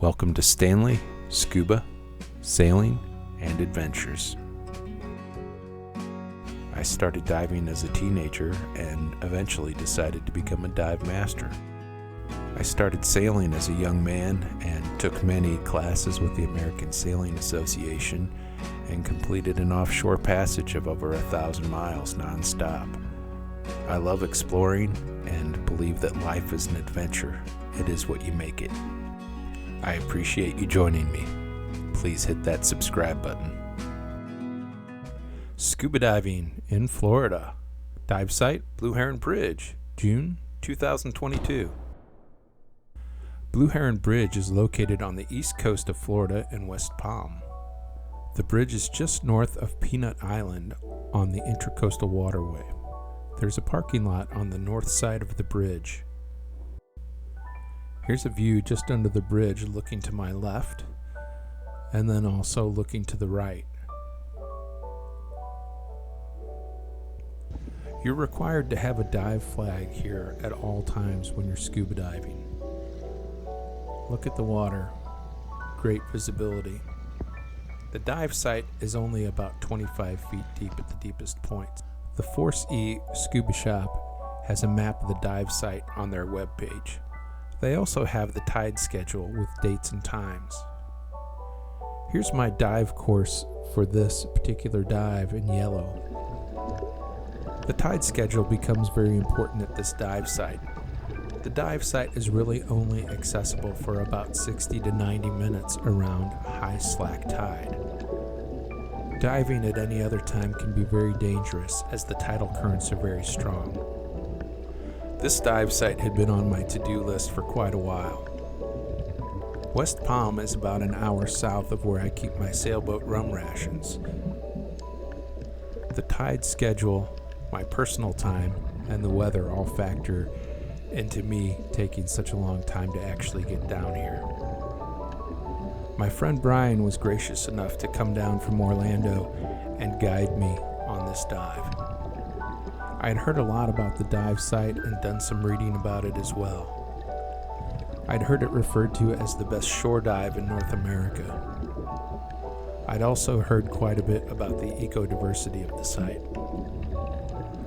Welcome to Stanley, Scuba, Sailing, and Adventures. I started diving as a teenager and eventually decided to become a dive master. I started sailing as a young man and took many classes with the American Sailing Association and completed an offshore passage of over 1,000 miles nonstop. I love exploring and believe that life is an adventure. It is what you make it. I appreciate you joining me. Please hit that subscribe button. Scuba diving in Florida. Dive site, Blue Heron Bridge, June 2022. Blue Heron Bridge is located on the east coast of Florida in West Palm. The bridge is just north of Peanut Island on the Intracoastal Waterway. There's a parking lot on the north side of the bridge. Here's a view just under the bridge looking to my left, and then also looking to the right. You're required to have a dive flag here at all times when you're scuba diving. Look at the water. Great visibility. The dive site is only about 25 feet deep at the deepest points. The Force E Scuba Shop has a map of the dive site on their webpage. They also have the tide schedule with dates and times. Here's my dive course for this particular dive in yellow. The tide schedule becomes very important at this dive site. The dive site is really only accessible for about 60 to 90 minutes around high slack tide. Diving at any other time can be very dangerous as the tidal currents are very strong. This dive site had been on my to-do list for quite a while. West Palm is about an hour south of where I keep my sailboat RumRations. The tide schedule, my personal time, and the weather all factor into me taking such a long time to actually get down here. My friend Brian was gracious enough to come down from Orlando and guide me on this dive. I had heard a lot about the dive site and done some reading about it as well. I'd heard it referred to as the best shore dive in North America. I'd also heard quite a bit about the ecodiversity of the site.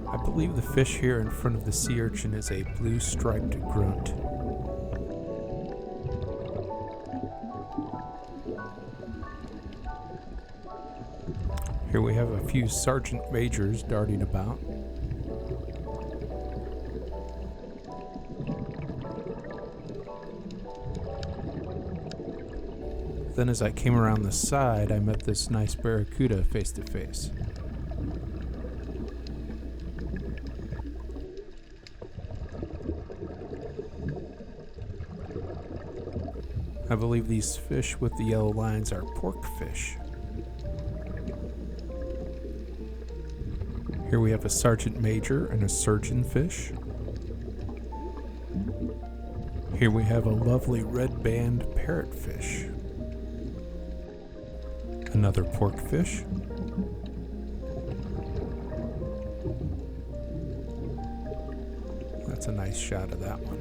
I believe the fish here in front of the sea urchin is a blue striped grunt. Here we have a few sergeant majors darting about. Then as I came around the side, I met this nice barracuda face to face. I believe these fish with the yellow lines are pork fish. Here we have a sergeant major and a surgeon fish. Here we have a lovely red band parrotfish. Another pork fish. That's a nice shot of that one.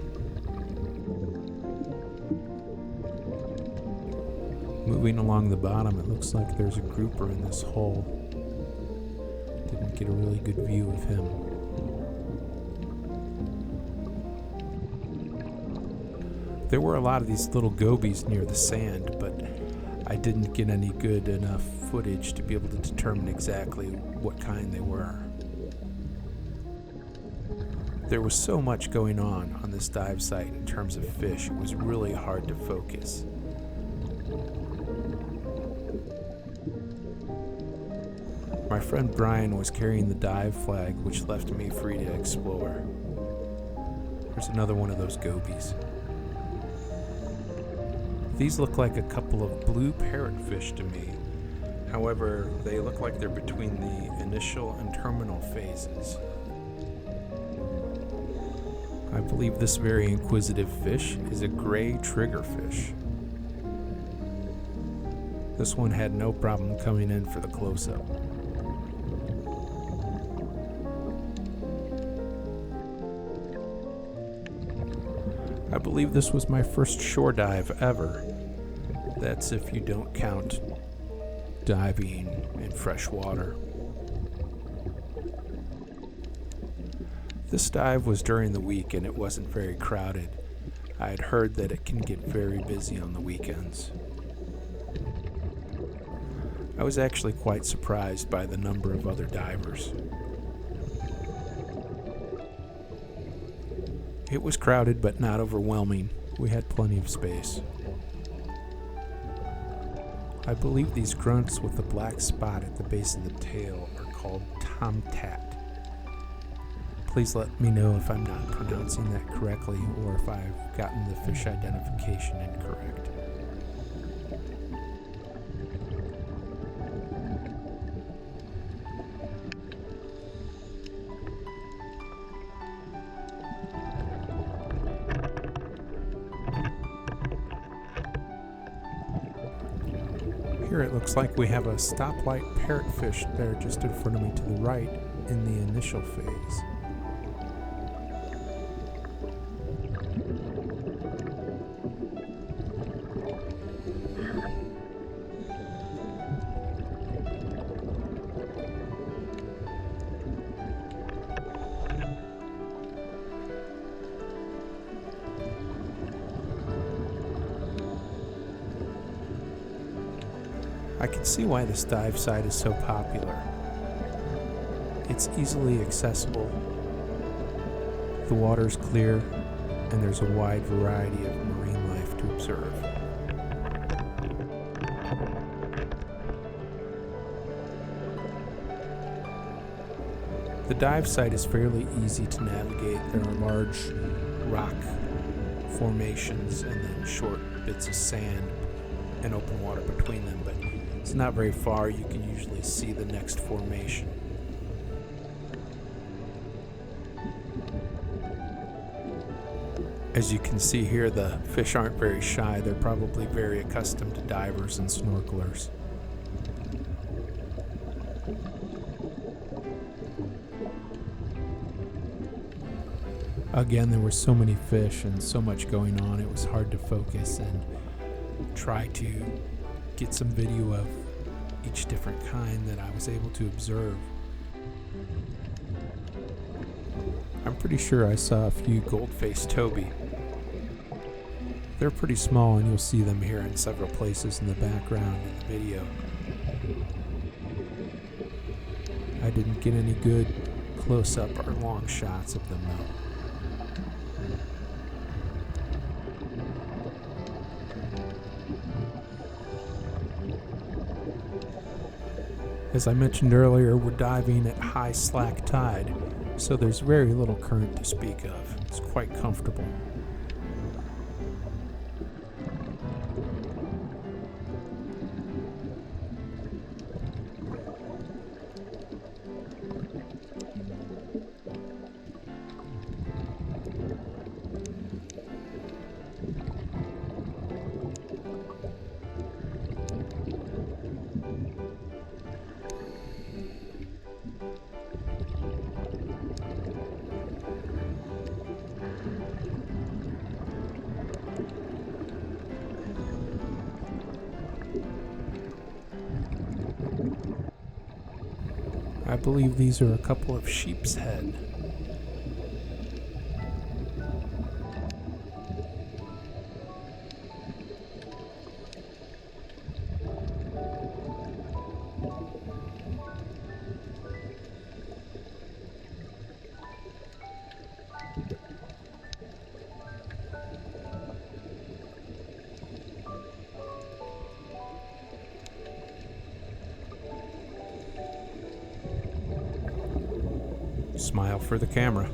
Moving along the bottom, it looks like there's a grouper in this hole. Didn't get a really good view of him. There were a lot of these little gobies near the sand, but I didn't get any good enough footage to be able to determine exactly what kind they were. There was so much going on this dive site in terms of fish, it was really hard to focus. My friend Brian was carrying the dive flag, which left me free to explore. There's another one of those gobies. These look like a couple of blue parrotfish to me. However, they look like they're between the initial and terminal phases. I believe this very inquisitive fish is a gray triggerfish. This one had no problem coming in for the close-up. I believe this was my first shore dive ever, That's if you don't count diving in fresh water. This dive was during the week and it wasn't very crowded. I had heard that it can get very busy on the weekends. I was actually quite surprised by the number of other divers. It was crowded but not overwhelming. We had plenty of space. I believe these grunts with the black spot at the base of the tail are called tomtat. Please let me know if I'm not pronouncing that correctly or if I've gotten the fish identification incorrect. Here it looks like we have a stoplight parrotfish there just in front of me to the right in the initial phase. I can see why this dive site is so popular. It's easily accessible, the water's clear, and there's a wide variety of marine life to observe. The dive site is fairly easy to navigate. There are large rock formations and then short bits of sand and open water between them, but it's not very far. You can usually see the next formation. As you can see here, the fish aren't very shy. They're probably very accustomed to divers and snorkelers. Again, there were so many fish and so much going on, it was hard to focus and try to get some video of each different kind that I was able to observe. I'm pretty sure I saw a few gold-faced toby. They're pretty small and you'll see them here in several places in the background in the video. I didn't get any good close-up or long shots of them though. As I mentioned earlier, we're diving at high slack tide, so there's very little current to speak of. It's quite comfortable. I believe these are a couple of sheep's head. Smile for the camera.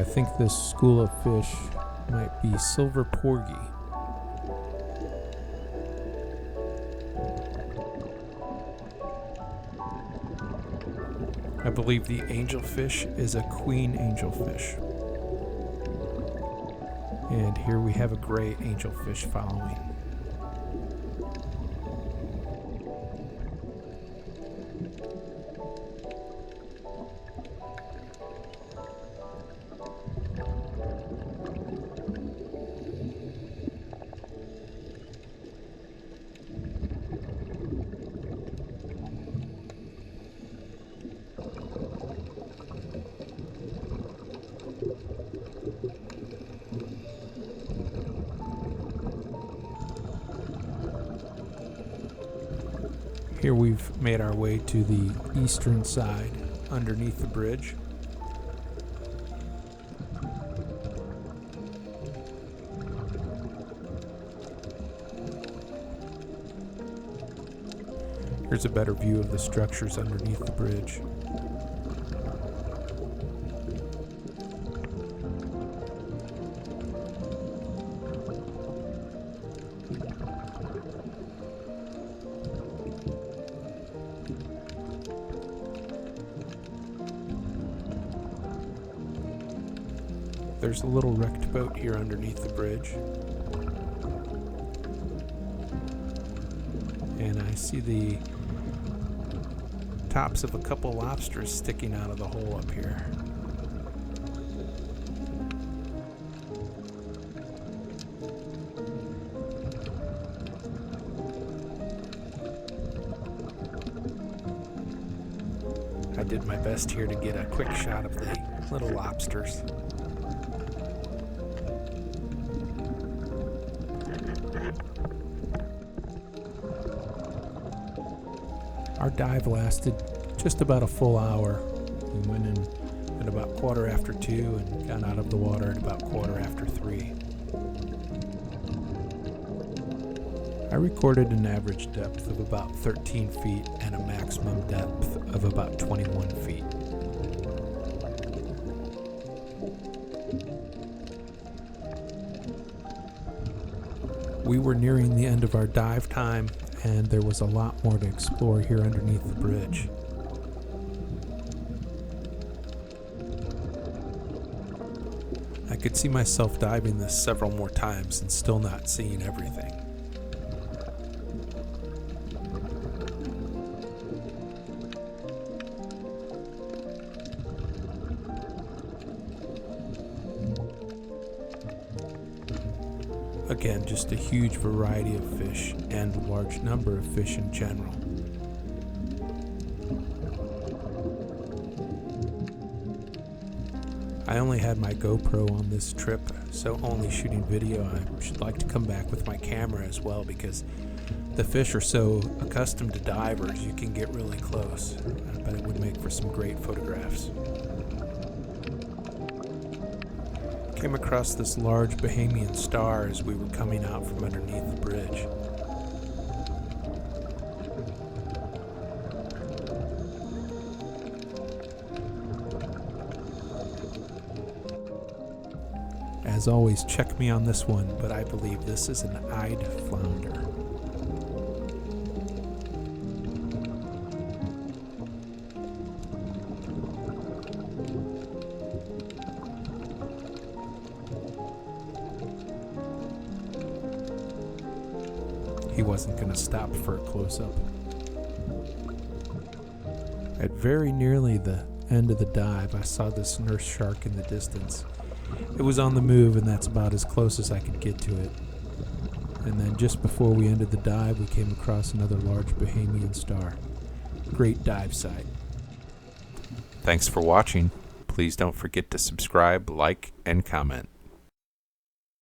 I think this school of fish might be silver porgy. I believe the angelfish is a queen angelfish. And here we have a gray angelfish following. Here we've made our way to the eastern side, underneath the bridge. Here's a better view of the structures underneath the bridge. There's a little wrecked boat here underneath the bridge. And I see the tops of a couple lobsters sticking out of the hole up here. I did my best here to get a quick shot of the little lobsters. Our dive lasted just about a full hour. We went in at about 2:15 and got out of the water at about 3:15. I recorded an average depth of about 13 feet and a maximum depth of about 21 feet. We were nearing the end of our dive time, and there was a lot more to explore here underneath the bridge. I could see myself diving this several more times and still not seeing everything. Again, just a huge variety of fish and a large number of fish in general. I only had my GoPro on this trip, so only shooting video. I should like to come back with my camera as well, because the fish are so accustomed to divers, you can get really close. I bet it would make for some great photographs. Came across this large Bahamian star as we were coming out from underneath the bridge. As always, check me on this one, but I believe this is an eyed flounder. He wasn't going to stop for a close-up. At very nearly the end of the dive, I saw this nurse shark in the distance. It was on the move, and that's about as close as I could get to it. And then just before we ended the dive, we came across another large Bahamian star. Great dive site. Thanks for watching. Please don't forget to subscribe, like, and comment.